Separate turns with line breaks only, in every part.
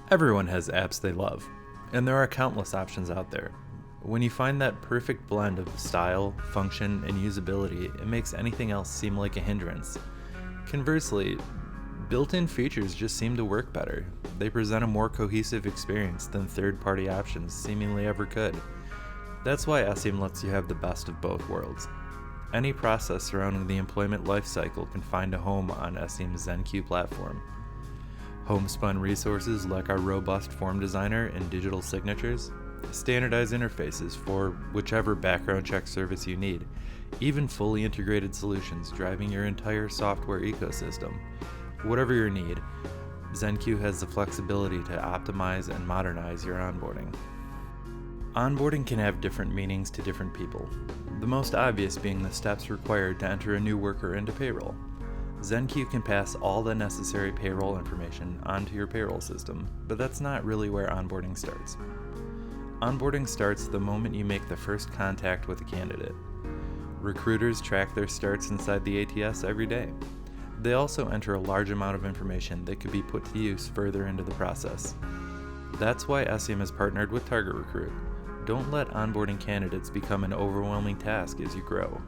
Everyone has apps they love, and there are countless options out there. When you find that perfect blend of style, function, and usability, it makes anything else seem like a hindrance. Conversely, built-in features just seem to work better. They present a more cohesive experience than third-party options seemingly ever could. That's why Essium lets you have the best of both worlds. Any process surrounding the employment lifecycle can find a home on Essium's ZenQ platform. Homespun resources like our robust form designer and digital signatures, standardized interfaces for whichever background check service you need, even fully integrated solutions driving your entire software ecosystem. Whatever your need, ZenQ has the flexibility to optimize and modernize your onboarding. Onboarding can have different meanings to different people, the most obvious being the steps required to enter a new worker into payroll. ZenQ can pass all the necessary payroll information onto your payroll system, but that's not really where onboarding starts. Onboarding starts the moment you make the first contact with a candidate. Recruiters track their starts inside the ATS every day. They also enter a large amount of information that could be put to use further into the process. That's why Essium has partnered with TargetRecruit. Don't let onboarding candidates become an overwhelming task as you grow.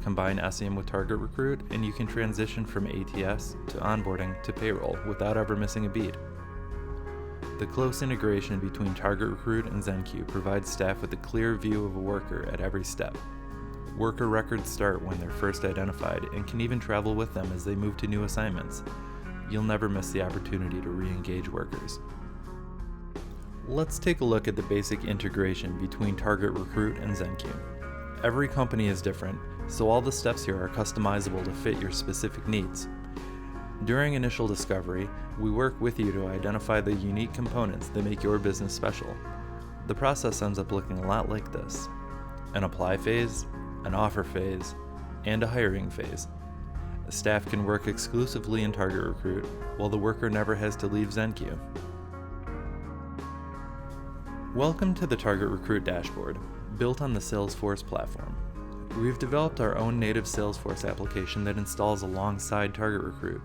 Combine Essium with TargetRecruit and you can transition from ATS to onboarding to payroll without ever missing a beat. The close integration between TargetRecruit and ZenQ provides staff with a clear view of a worker at every step. Worker records start when they're first identified and can even travel with them as they move to new assignments. You'll never miss the opportunity to re-engage workers. Let's take a look at the basic integration between TargetRecruit and ZenQ. Every company is different, so all the steps here are customizable to fit your specific needs. During initial discovery, we work with you to identify the unique components that make your business special. The process ends up looking a lot like this: an apply phase, an offer phase, and a hiring phase. Staff can work exclusively in TargetRecruit, while the worker never has to leave ZenQ. Welcome to the TargetRecruit dashboard, built on the Salesforce platform. We've developed our own native Salesforce application that installs alongside TargetRecruit,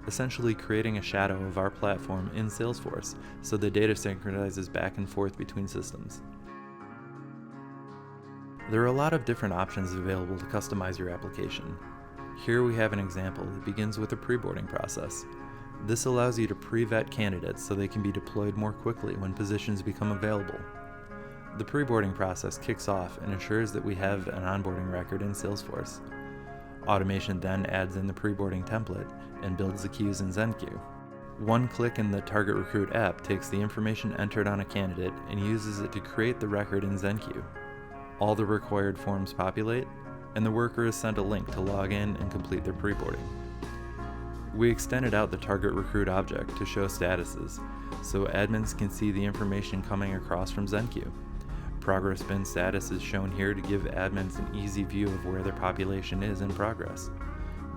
essentially creating a shadow of our platform in Salesforce so the data synchronizes back and forth between systems. There are a lot of different options available to customize your application. Here we have an example that begins with a pre-boarding process. This allows you to pre-vet candidates so they can be deployed more quickly when positions become available. The pre-boarding process kicks off and ensures that we have an onboarding record in Salesforce. Automation then adds in the pre-boarding template and builds the queues in ZenQ. One click in the TargetRecruit app takes the information entered on a candidate and uses it to create the record in ZenQ. All the required forms populate, and the worker is sent a link to log in and complete their pre-boarding. We extended out the TargetRecruit object to show statuses, so admins can see the information coming across from ZenQ. Progress bin status is shown here to give admins an easy view of where their population is in progress.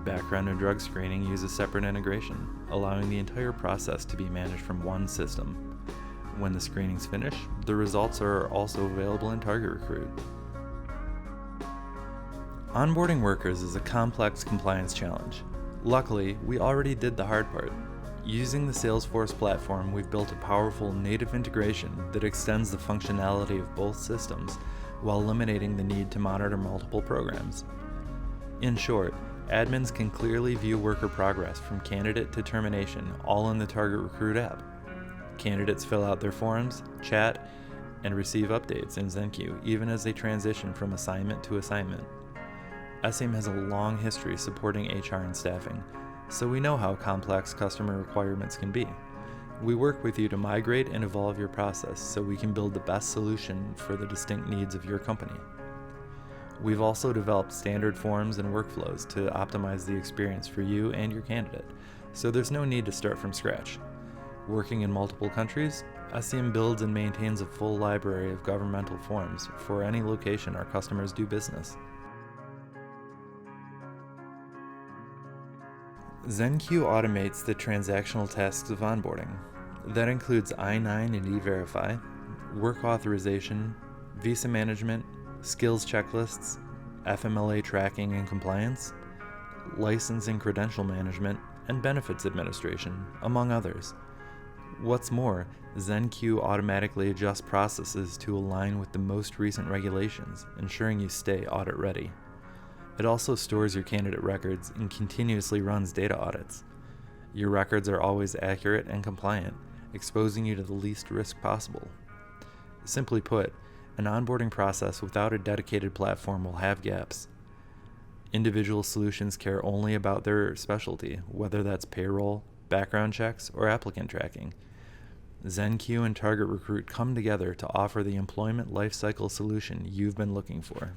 Background and drug screening use a separate integration, allowing the entire process to be managed from one system. When the screening's finished, the results are also available in TargetRecruit. Onboarding workers is a complex compliance challenge. Luckily, we already did the hard part. Using the Salesforce platform, we've built a powerful native integration that extends the functionality of both systems while eliminating the need to monitor multiple programs. In short, admins can clearly view worker progress from candidate to termination all in the TargetRecruit app. Candidates fill out their forms, chat, and receive updates in ZenQ even as they transition from assignment to assignment. Essium has a long history supporting HR and staffing, so we know how complex customer requirements can be. We work with you to migrate and evolve your process so we can build the best solution for the distinct needs of your company. We've also developed standard forms and workflows to optimize the experience for you and your candidate, so there's no need to start from scratch. Working in multiple countries, Essium builds and maintains a full library of governmental forms for any location our customers do business. ZenQ automates the transactional tasks of onboarding. That includes I-9 and E-Verify, work authorization, visa management, skills checklists, FMLA tracking and compliance, license and credential management, and benefits administration, among others. What's more, ZenQ automatically adjusts processes to align with the most recent regulations, ensuring you stay audit ready. It also stores your candidate records and continuously runs data audits. Your records are always accurate and compliant, exposing you to the least risk possible. Simply put, an onboarding process without a dedicated platform will have gaps. Individual solutions care only about their specialty, whether that's payroll, background checks, or applicant tracking. ZenQ and TargetRecruit come together to offer the employment lifecycle solution you've been looking for.